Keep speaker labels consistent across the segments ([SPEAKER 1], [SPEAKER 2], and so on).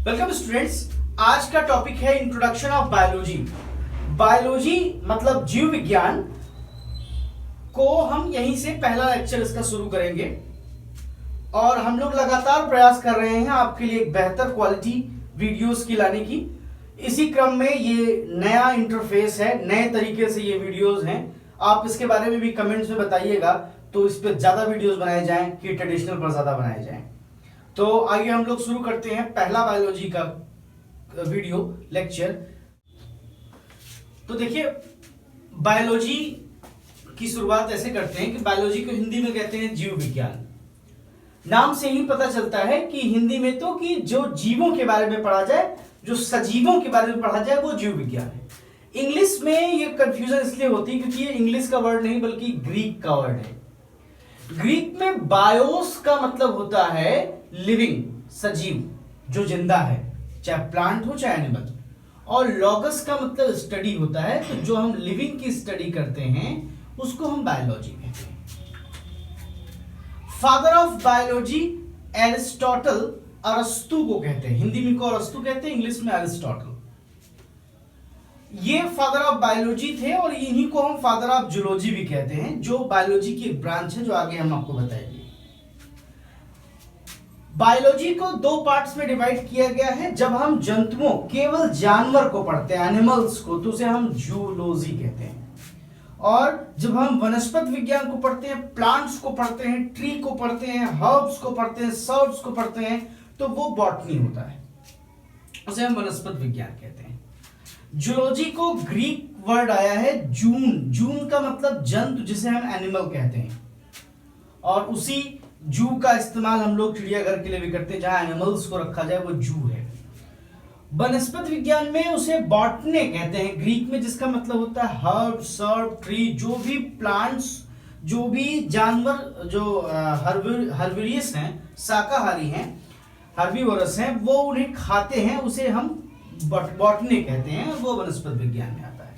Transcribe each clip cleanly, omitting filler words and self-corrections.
[SPEAKER 1] Welcome students. आज का topic है इंट्रोडक्शन ऑफ बायोलॉजी। बायोलॉजी मतलब जीव विज्ञान को हम यहीं से पहला लेक्चर इसका शुरू करेंगे और हम लोग लगातार प्रयास कर रहे हैं आपके लिए एक बेहतर क्वालिटी वीडियोस की लाने की। इसी क्रम में ये नया इंटरफेस है, नए तरीके से ये वीडियोस हैं। आप इसके बारे में भी कमेंट्स में बताइएगा तो इस पर ज्यादा वीडियोस बनाए जाएं कि ट्रेडिशनल पर ज्यादा बनाए जाएं। तो आइए हम लोग शुरू करते हैं पहला बायोलॉजी का वीडियो लेक्चर। तो देखिए, बायोलॉजी की शुरुआत ऐसे करते हैं कि बायोलॉजी को हिंदी में कहते हैं जीव विज्ञान। नाम से ही पता चलता है कि हिंदी में तो कि जो जीवों के बारे में पढ़ा जाए, जो सजीवों के बारे में पढ़ा जाए, वो जीव विज्ञान है। इंग्लिश में ये कंफ्यूजन इसलिए होती है क्योंकि ये इंग्लिश का वर्ड नहीं बल्कि ग्रीक का वर्ड है। ग्रीक में बायोस का मतलब होता है लिविंग, सजीव, जो जिंदा है, चाहे प्लांट हो चाहे एनिमल, और लॉगस का मतलब स्टडी होता है। तो जो हम लिविंग की स्टडी करते हैं उसको हम बायोलॉजी कहते हैं। फादर ऑफ बायोलॉजी एरिस्टोटल, अरस्तु को कहते हैं। हिंदी में इनको अरस्तु कहते हैं, इंग्लिश में एरिस्टोटल। ये फादर ऑफ बायोलॉजी थे और इन्हीं को हम फादर ऑफ जूलॉजी भी कहते हैं, जो बायोलॉजी की एक ब्रांच है जो आगे हम आपको बताएंगे। बायोलॉजी को दो पार्ट्स में डिवाइड किया गया है। जब हम जंतुओं, केवल जानवर को पढ़ते हैं, एनिमल्स को, तो उसे हम जूलॉजी कहते हैं। और जब हम वनस्पत विज्ञान को पढ़ते हैं, प्लांट्स को पढ़ते हैं, ट्री को पढ़ते हैं, हर्ब्स को पढ़ते हैं, सर्ब्स को पढ़ते हैं, तो वो बॉटनी होता है, उसे हम वनस्पत विज्ञान कहते हैं। जूलॉजी को ग्रीक वर्ड आया है जून। जून का मतलब जंतु, जिसे हम एनिमल कहते हैं, और उसी जू का इस्तेमाल हम लोग चिड़ियाघर के लिए भी करते हैं, जहां एनिमल्स को रखा जाए वो जू है। वनस्पत विज्ञान में उसे बॉटने कहते हैं ग्रीक में, जिसका मतलब होता है हर्ब, सर्ब, ट्री। जो भी प्लांट्स, जो भी जानवर जो हर्बिवोरस हैं, शाकाहारी हैं, हर्बिवोरस हैं, वो उन्हें खाते हैं, उसे हम बॉटनी कहते हैं, वो वनस्पत विज्ञान में आता है।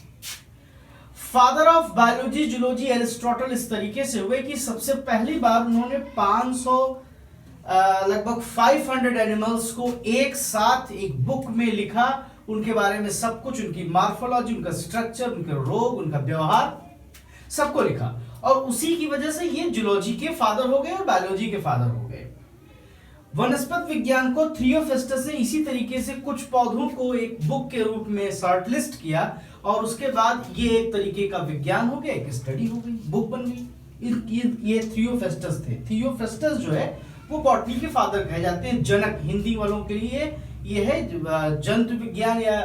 [SPEAKER 1] Father of biology zoology Aristotle इस तरीके से हुए कि सबसे पहली बार उन्होंने 500 लगभग 500 एनिमल्स को एक साथ एक बुक में लिखा। उनके बारे में सब कुछ, उनकी मॉर्फोलॉजी, उनका स्ट्रक्चर, उनके रोग, उनका व्यवहार, सबको लिखा। और उसी की वजह से ये जूलॉजी के फादर हो गए और बायोलॉजी के फादर हो गए। वनस्पत विज्ञान को थियोफेस्टस ने इसी तरीके से कुछ पौधों को एक बुक के रूप में शॉर्टलिस्ट किया और उसके बाद ये एक तरीके का विज्ञान हो गया, एक स्टडी हो गई, बुक बन गई। ये थियोफेस्टस थे। थियोफेस्टस जो है वो बॉटनी के फादर कहे जाते हैं। जनक हिंदी वालों के लिए ये है जंतु विज्ञान या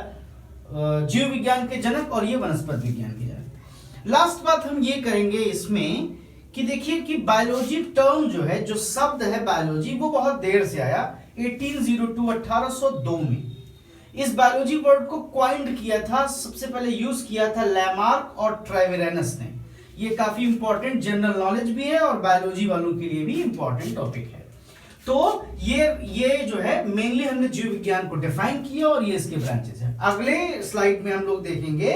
[SPEAKER 1] जीव विज्ञान के जनक, और ये वनस्पत विज्ञान के जनक। लास्ट बात हम ये करेंगे इसमें कि देखिए कि बायोलॉजी टर्म जो है, जो शब्द है बायोलॉजी, वो बहुत देर से आया। 1802 में इस बायोलॉजी वर्ड को क्वाइंड किया था, सबसे पहले यूज किया था लैमार्क और ट्रावेरेनस ने। ये काफी इंपॉर्टेंट जनरल नॉलेज भी है और बायोलॉजी वालों के लिए भी इंपॉर्टेंट टॉपिक है। तो ये जो है मेनली हमने जीव विज्ञान को डिफाइन किया और ये इसके ब्रांचेस हैं। अगले स्लाइड में हम लोग देखेंगे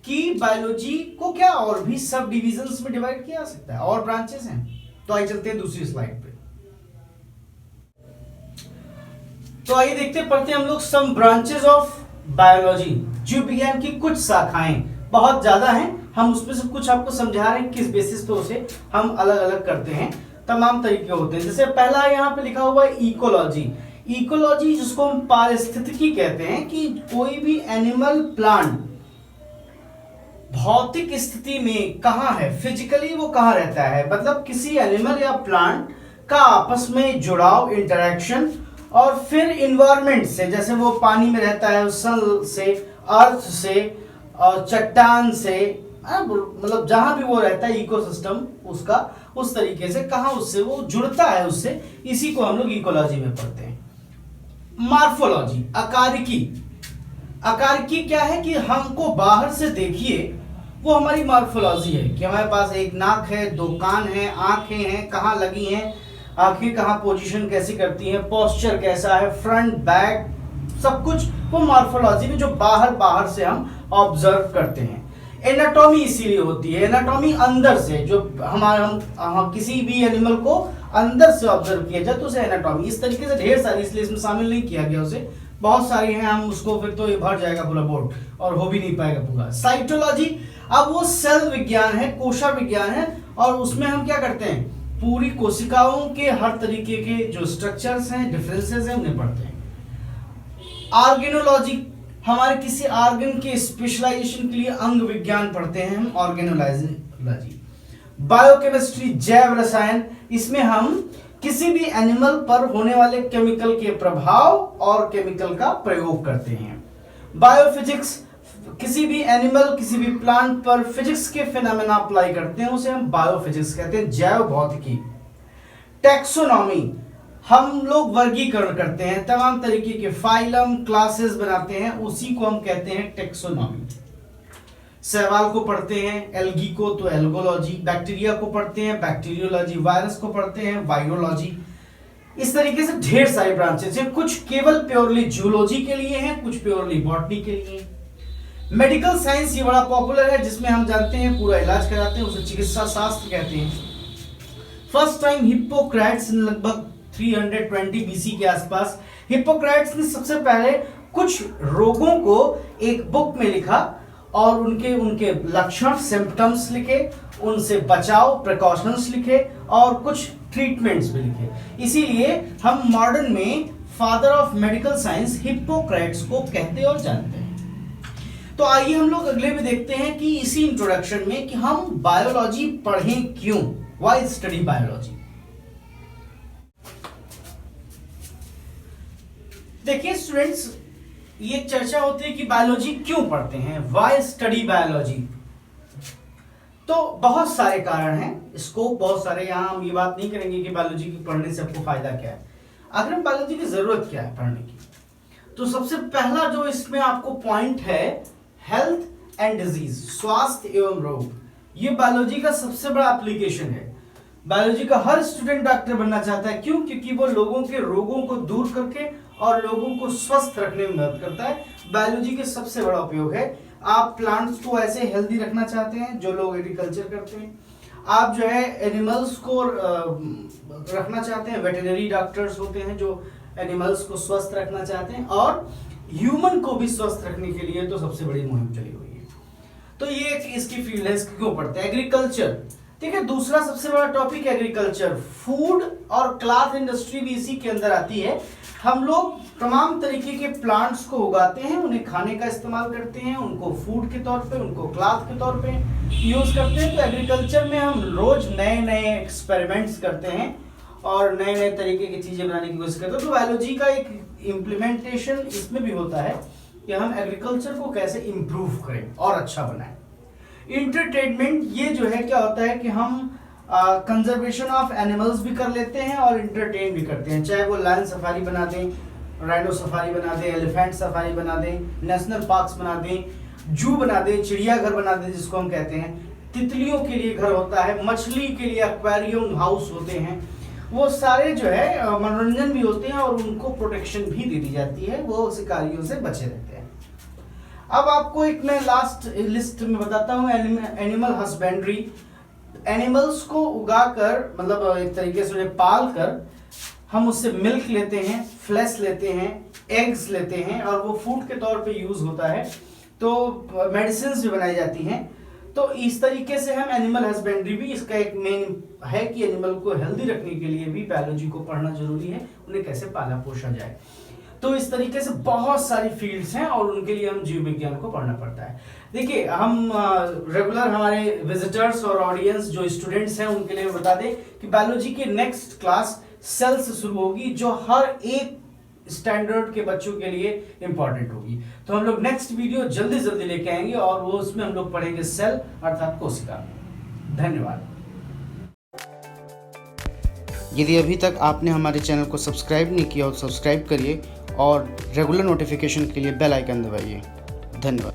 [SPEAKER 1] कि बायोलॉजी को क्या और भी सब डिविजन्स में डिवाइड किया जा सकता है, और ब्रांचेस हैं। तो आइए चलते हैं दूसरी स्लाइड पे। तो आइए देखते पढ़ते हैं हम लोग सम ब्रांचेस ऑफ बायोलॉजी। जीव विज्ञान की कुछ शाखाएं, बहुत ज्यादा हैं, हम उसमें से कुछ आपको समझा रहे हैं किस बेसिस पे उसे हम अलग अलग करते हैं। तमाम तरीके होते हैं। जैसे पहला यहाँ पे लिखा हुआ है इकोलॉजी। इकोलॉजी जिसको हम पारिस्थितिकी कहते हैं, कि कोई भी एनिमल, प्लांट भौतिक स्थिति में कहाँ है, फिजिकली वो कहाँ रहता है, मतलब किसी एनिमल या प्लांट का आपस में जुड़ाव, इंटरेक्शन, और फिर इन्वायरमेंट से, जैसे वो पानी में रहता है, सन से, अर्थ से, और चट्टान से, मतलब जहां भी वो रहता है इकोसिस्टम उसका, उस तरीके से कहां उससे वो जुड़ता है उससे, इसी को हम लोग इकोलॉजी में पढ़ते हैं। मॉर्फोलॉजी, आकारिकी। आकारिकी क्या है कि हमको बाहर से देखिए, वो हमारी मॉर्फोलॉजी है कि हमारे पास एक नाक है, दो कान है, आंखें हैं, कहाँ लगी हैं, आंखें कहाँ पोजीशन कैसी करती हैं, पोस्चर कैसा है, फ्रंट बैक, सब कुछ वो मॉर्फोलॉजी में जो बाहर से हम ऑब्जर्व करते हैं। एनाटॉमी इसीलिए होती है, एनाटॉमी अंदर से, जो हम किसी भी एनिमल को अंदर से ऑब्जर्व किया जाए तो उसे एनाटॉमी, इस तरीके से ढेर सारी, इसलिए इसमें शामिल नहीं किया गया उसे, बहुत सारी हैं, हम उसको फिर तो ये भर जाएगा पूरा बोर्ड और हो भी नहीं पाएगा पूरा। साइटोलॉजी, अब वो सेल विज्ञान है, कोशा विज्ञान है, और उसमें हम क्या करते हैं, पूरी कोशिकाओं के हर तरीके के जो स्ट्रक्चर्स हैं, डिफरेंसेस हैं, उन्हें पढ़ते हैं। ऑर्गेनोलॉजी, हमारे किसी ऑर्गन के स्पेशलाइजेशन के लिए अंग विज्ञान पढ़ते हैं हम, ऑर्गेनोलॉजी। बायोकेमिस्ट्री, जैव रसायन, इसमें हम किसी भी एनिमल पर होने वाले केमिकल के प्रभाव और केमिकल का प्रयोग करते हैं। बायोफिजिक्स, किसी भी एनिमल, किसी भी प्लांट पर फिजिक्स के फिनोमेना अप्लाई करते हैं, उसे हम बायोफिजिक्स कहते हैं, जैव भौतिकी। टैक्सोनॉमी, हम लोग वर्गीकरण करते हैं, तमाम तरीके के फाइलम, क्लासेस बनाते हैं, उसी को हम कहते हैं टैक्सोनॉमी। शैवाल को पढ़ते हैं, एल्गी को तो एल्गोलॉजी, बैक्टीरिया को पढ़ते हैं बैक्टीरियोलॉजी, वायरस को पढ़ते हैं वायरोलॉजी। इस तरीके से ढेर सारे ब्रांचेस हैं, कुछ केवल प्योरली जूलॉजी के लिए हैं, कुछ प्योरली बॉटनी के लिए। मेडिकल साइंस, ये बड़ा पॉपुलर है, जिसमें हम जानते हैं पूरा इलाज कराते हैं, उसे चिकित्सा शास्त्र कहते हैं। फर्स्ट टाइम हिप्पोक्रेट्स, लगभग 320 बीसी के आसपास, हिप्पोक्रेट्स ने सबसे पहले कुछ रोगों को एक बुक में लिखा और उनके लक्षण, सिम्पटम्स लिखे, उनसे बचाव, प्रिकॉशंस लिखे और कुछ ट्रीटमेंट्स भी लिखे। इसीलिए हम मॉडर्न में father of medical science Hippocrates को कहते और जानते हैं। तो आइए हम लोग अगले में देखते हैं कि इसी इंट्रोडक्शन में कि हम बायोलॉजी पढ़ें क्यों, व्हाई स्टडी बायोलॉजी। देखिए स्टूडेंट्स, ये चर्चा होती है कि बायोलॉजी क्यों पढ़ते हैं, व्हाई स्टडी बायोलॉजी। तो बहुत सारे कारण हैं, स्कोप बहुत सारे, यहाँ हम ये बात नहीं करेंगे कि बायोलॉजी की पढ़ने से आपको फायदा क्या है, आखिर बायोलॉजी की जरूरत क्या है पढ़ने की। तो सबसे पहला जो इसमें आपको पॉइंट है, हेल्थ एंड डिजीज, स्वास्थ्य एवं रोग, ये बायोलॉजी का सबसे बड़ा एप्लीकेशन है। बायोलॉजी का हर स्टूडेंट डॉक्टर बनना चाहता है, क्यों? क्योंकि वो लोगों के रोगों को दूर करके और लोगों को स्वस्थ रखने में मदद करता है। बायोलॉजी के सबसे बड़ा उपयोग है, आप प्लांट्स को ऐसे हेल्दी रखना चाहते हैं, जो लोग एग्रीकल्चर करते हैं, आप जो है एनिमल्स को रखना चाहते हैं, वेटरनरी डॉक्टर्स होते हैं जो एनिमल्स को स्वस्थ रखना चाहते हैं, और ह्यूमन को भी स्वस्थ रखने के लिए तो सबसे बड़ी मुहिम चली हुई है। तो ये एक इसकी फील्ड है, इसको क्यों पढ़ते हैं। एग्रीकल्चर, ठीक है, दूसरा सबसे बड़ा टॉपिक एग्रीकल्चर। फूड और क्लॉथ इंडस्ट्री भी इसी के अंदर आती है। हम लोग तमाम तरीके के प्लांट्स को उगाते हैं, उन्हें खाने का इस्तेमाल करते हैं, उनको फूड के तौर पे, उनको क्लॉथ के तौर पे यूज करते हैं। तो एग्रीकल्चर में हम रोज नए नए एक्सपेरिमेंट्स करते हैं और नए नए तरीके की चीजें बनाने की कोशिश करते हैं। तो बायोलॉजी का एक इम्प्लीमेंटेशन इसमें भी होता है कि हम एग्रीकल्चर को कैसे इम्प्रूव करें और अच्छा बनाएं। इंटरटेनमेंट, ये जो है क्या होता है कि हम कंजर्वेशन ऑफ एनिमल्स भी कर लेते हैं और इंटरटेन भी करते हैं, चाहे वो लायन सफारी बना दें, राइनो सफारी बना दें, एलिफेंट सफारी बना दें, नेशनल पार्क्स बना दें, जू बना दें, चिड़ियाघर बना दें जिसको हम कहते हैं, तितलियों के लिए घर होता है, मछली के लिए एक्वेरियम हाउस होते हैं, वो सारे जो है मनोरंजन भी होते हैं और उनको प्रोटेक्शन भी दे दी जाती है, वो शिकारियों से बचे रहते हैं। अब आपको एक मैं लास्ट लिस्ट में बताता हूँ, एनिमल हस्बेंड्री। एनिमल्स को उगाकर, मतलब एक तरीके से उन्हें पाल कर हम उससे मिल्क लेते हैं, फ्लैश लेते हैं, एग्स लेते हैं और वो फूड के तौर पे यूज होता है, तो मेडिसिन भी बनाई जाती हैं। तो इस तरीके से हम एनिमल हस्बेंड्री भी, इसका एक मेन है कि एनिमल को हेल्दी रखने के लिए भी बायोलॉजी को पढ़ना जरूरी है, उन्हें कैसे पाला पोषा जाए। तो इस तरीके से बहुत सारी फील्ड्स हैं और उनके लिए हम जीव विज्ञान को पढ़ना पड़ता है। देखिए, हम रेगुलर हमारे विजिटर्स और ऑडियंस जो स्टूडेंट्स हैं उनके लिए बता दें कि बायोलॉजी की नेक्स्ट क्लास सेल से शुरू होगी, जो हर एक स्टैंडर्ड के बच्चों के लिए इंपॉर्टेंट होगी। तो हम लोग नेक्स्ट वीडियो जल्दी लेके आएंगे और वो उसमें हम लोग पढ़ेंगे सेल अर्थात कोशिका। धन्यवाद।
[SPEAKER 2] यदि अभी तक आपने हमारे चैनल को सब्सक्राइब नहीं किया तो सब्सक्राइब करिए और रेगुलर नोटिफिकेशन के लिए बेल आइकन दबाइए। धन्यवाद।